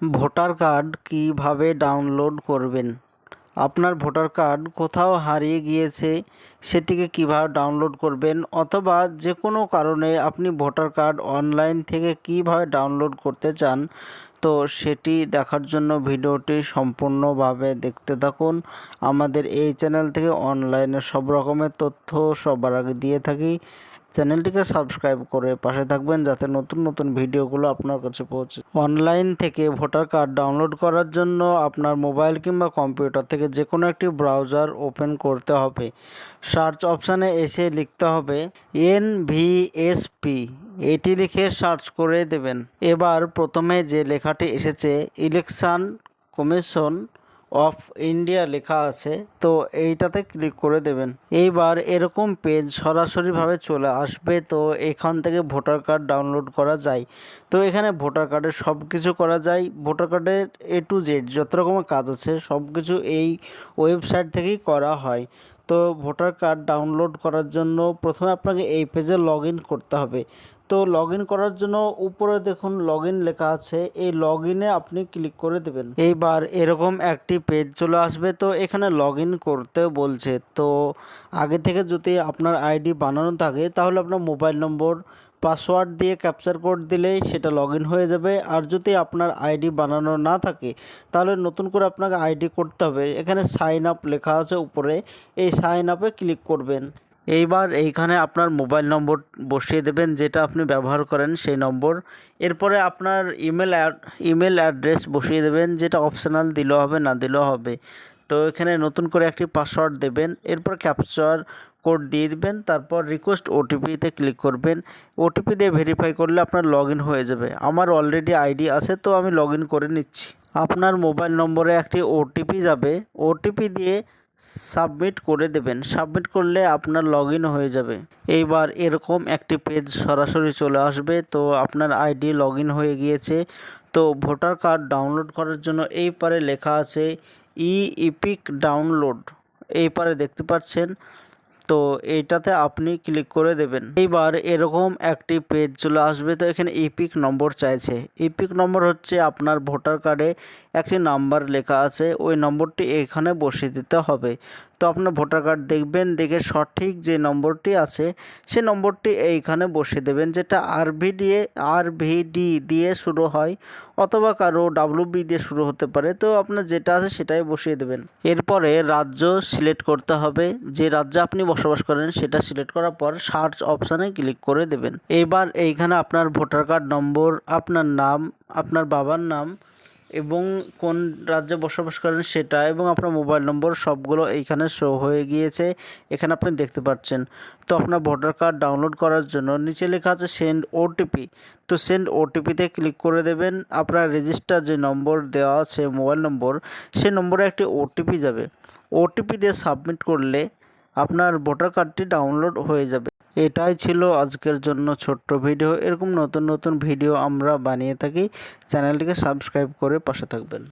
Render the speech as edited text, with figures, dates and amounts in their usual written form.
Voter card কিভাবে download করবেন? আপনার ভোটার কার্ড কোথাও হারিয়ে গিয়েছে, সেটিকে কিভাবে ডাউনলোড করবেন, অথবা যে কোনো কারণে আপনি ভোটার কার্ড অনলাইন থেকে কিভাবে ডাউনলোড করতে চান, তো সেটি দেখার জন্য ভিডিওটি সম্পূর্ণভাবে দেখতে থাকুন। আমাদের এই চ্যানেল থেকে অনলাইনে সব রকমের তথ্য সবার আগে দিয়ে থাকি। চ্যানেলটিকে সাবস্ক্রাইব করে পাশে থাকবেন যাতে নতুন নতুন ভিডিওগুলো আপনার কাছে পৌঁছে। অনলাইন থেকে ভোটার কার্ড ডাউনলোড করার জন্য আপনার মোবাইল কিংবা কম্পিউটার থেকে যে কোনো একটি ব্রাউজার ওপেন করতে হবে। সার্চ অপশানে এসে লিখতে হবে NVSP, এটি লিখে সার্চ করে দেবেন। এবার প্রথমে যে লেখাটি এসেছে ইলেকশন কমিশন অফ ইন্ডিয়া লেখা আছে, তো এইটাতে ক্লিক করে দেবেন। এইবার এরকম পেজ সরাসরিভাবে চলে আসবে। তো এখান থেকে ভোটার কার্ড ডাউনলোড করা যায়। তো এখানে ভোটার কার্ডের সব কিছু করা যায়। ভোটার কার্ডের A to Z যত রকমের কাজ আছে সব কিছু এই ওয়েবসাইট থেকেই করা হয়। তো ভোটার কার্ড ডাউনলোড করার জন্য প্রথমে আপনাকে এই পেজে লগ ইন করতে হবে। তো লগ ইন করার জন্য উপরে দেখুন লগ ইন লেখা আছে, এই লগ ইনে আপনি ক্লিক করে দেবেন। এইবার এরকম একটি পেজ চলে আসবে। তো এখানে লগ ইন করতে বলছে। তো আগে থেকে যদি আপনার আইডি বানানো থাকে তাহলে আপনার মোবাইল নম্বর পাসওয়ার্ড দিয়ে ক্যাপচার কোড দিলেই সেটা লগ ইন হয়ে যাবে। আর যদি আপনার আইডি বানানো না থাকে তাহলে নতুন করে আপনাকে আইডি করতে হবে। এখানে সাইন আপ লেখা আছে উপরে, এই সাইন আপে ক্লিক করবেন। এইবার এইখানে আপনার মোবাইল নম্বর বসিয়ে দেবেন যেটা আপনি ব্যবহার করেন সেই নম্বর। এরপরে আপনার ইমেল অ্যাড্রেস বসিয়ে দেবেন, যেটা অপশনাল দিলেও হবে না দিলেও হবে। তো এখানে নতুন করে একটি পাসওয়ার্ড দেবেন, এরপর ক্যাপচার কোড দিয়ে দিবেন, তারপর রিকোয়েস্ট ওটিপিতে ক্লিক করবেন। ওটিপি দিয়ে ভেরিফাই করলে আপনার লগ ইন হয়ে যাবে। আমার অলরেডি আইডি আছে তো আমি লগ ইন করে নিচ্ছি। আপনার মোবাইল নম্বরে একটি ওটিপি যাবে, ওটিপি দিয়ে সাবমিট করে দেবেন। সাবমিট করলে আপনার লগ ইন হয়ে যাবে। এইবার এরকম একটি পেজ সরাসরি চলে আসবে। তো আপনার আইডি লগ ইন হয়ে গিয়েছে। তো ভোটার কার্ড ডাউনলোড করার জন্য এই পারে লেখা আছে ইপিক ডাউনলোড, এই পারে দেখতে পাচ্ছেন। তো এইটাতে আপনি ক্লিক করে দেবেন। এইবার এরকম একটি পেজ চলে আসবে। তো এখানে ইপিক নম্বর চাইছে। ইপিক নম্বর হচ্ছে আপনার ভোটার কার্ডে একটি নাম্বার লেখা আছে, ওই নম্বরটি এখানে বসিয়ে দিতে হবে। তো আপনার ভোটার কার্ড দেখবেন, দেখে সঠিক যে নম্বরটি আছে সে নম্বরটি এইখানে বসিয়ে দেবেন, যেটা আরভিডি দিয়ে শুরু হয় অথবা কারো WB দিয়ে শুরু হতে পারে। তো আপনার যেটা আছে সেটাই বসিয়ে দেবেন। এরপরে রাজ্য সিলেক্ট করতে হবে, যে রাজ্যে আপনি বসবাস করেন সেটা সিলেক্ট করার পর সার্চ অপশানে ক্লিক করে দেবেন। এবার এইখানে আপনার ভোটার কার্ড নম্বর, আপনার নাম, আপনার বাবার নাম এবং কোন রাজ্যে বসবাস করেন সেটা, এবং আপনার মোবাইল নম্বর সবগুলো এইখানে শো হয়ে গিয়েছে, এখানে আপনি দেখতে পাচ্ছেন। তো আপনার ভোটার কার্ড ডাউনলোড করার জন্য নিচে লেখা আছে সেন্ড ওটিপি। তো সেন্ড ওটিপিতে ক্লিক করে দেবেন। আপনার রেজিস্টার যে নম্বর দেওয়া আছে মোবাইল নম্বর, সে নম্বরে একটি ওটিপি যাবে। ওটিপি দিয়ে সাবমিট করলে আপনার ভোটার কার্ডটি ডাউনলোড হয়ে যাবে। এটাই ছিল আজকের জন্য ছোট্ট ভিডিও। এরকম নতুন নতুন ভিডিও আমরা বানিয়ে থাকি। চ্যানেলটিকে সাবস্ক্রাইব করে পাশে থাকবেন।